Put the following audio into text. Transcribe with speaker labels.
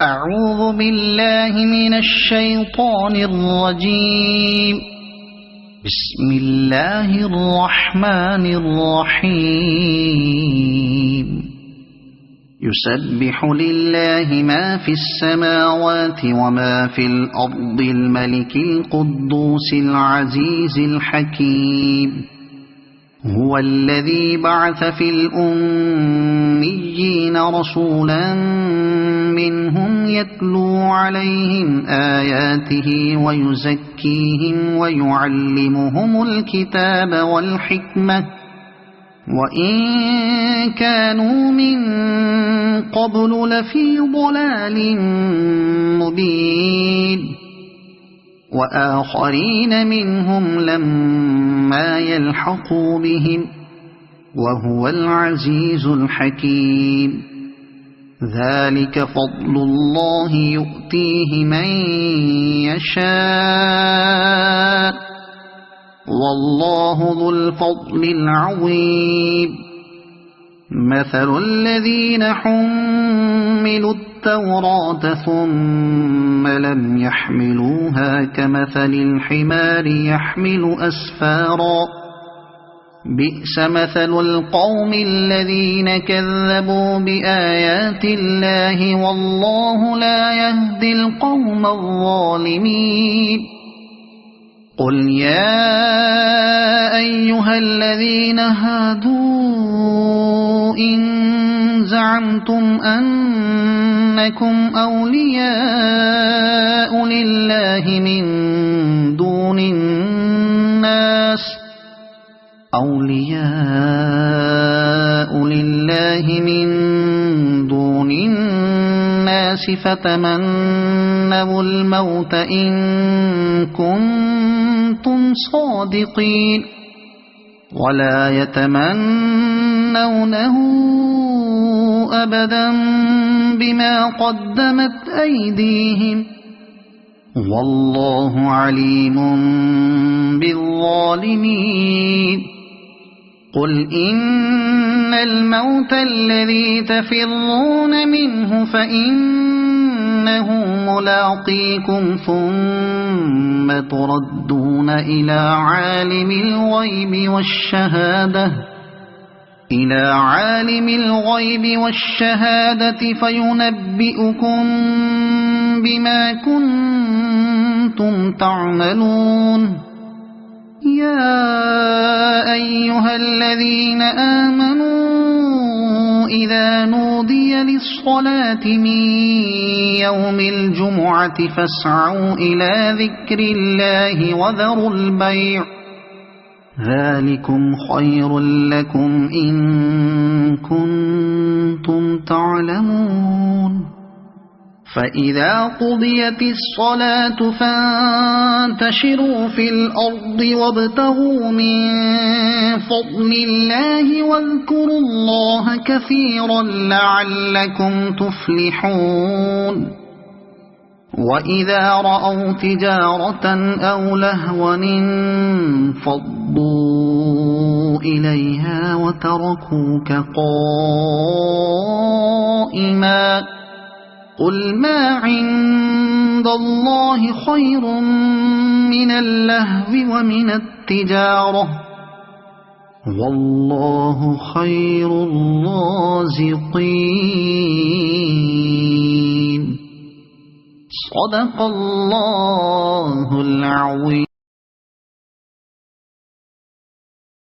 Speaker 1: أعوذ بالله من الشيطان الرجيم. بسم الله الرحمن الرحيم. يسبح لله ما في السماوات وما في الأرض الملك القدوس العزيز الحكيم. هو الذي بعث في الأميين رسولا منهم يتلو عليهم آياته ويزكيهم ويعلمهم الكتاب والحكمة وإن كانوا من قبل لفي ضلال مبين وآخرين منهم لما يلحقوا بهم وهو العزيز الحكيم. ذلك فضل الله يؤتيه من يشاء والله ذو الفضل العظيم. مثل الذين حملوا التوراة ثم لم يحملوها كمثل الحمار يحمل أسفارا بئس مثل القوم الذين كذبوا بآيات الله والله لا يهدي القوم الظالمين. قل يا أيها الذين هادوا إن زعمتم أنكم أولياء لله من دون الناس فتمنوا الموت إن كنتم صادقين ولا يتمنونه أبدا بما قدمت أيديهم والله عليم بالظالمين. قل إن الموت الذي تفرون منه فإنه ملاقيكم ثم تردون إلى عالم الغيب والشهادة فينبئكم بما كنتم تعملون. يا أيها الذين آمنوا إذا نودي للصلاة من يوم الجمعة فاسعوا إلى ذكر الله وذروا البيع ذلكم خير لكم إن كنتم تعلمون. فإذا قضيت الصلاة فانتشروا في الأرض وابتغوا من فضل الله واذكروا الله كثيرا لعلكم تفلحون. وإذا رأوا تجارة أو لهوا انفضوا إليها وتركوك قائما قل ما عند الله خير من اللهو ومن التجارة والله خير الرازقين. صدق الله العظيم.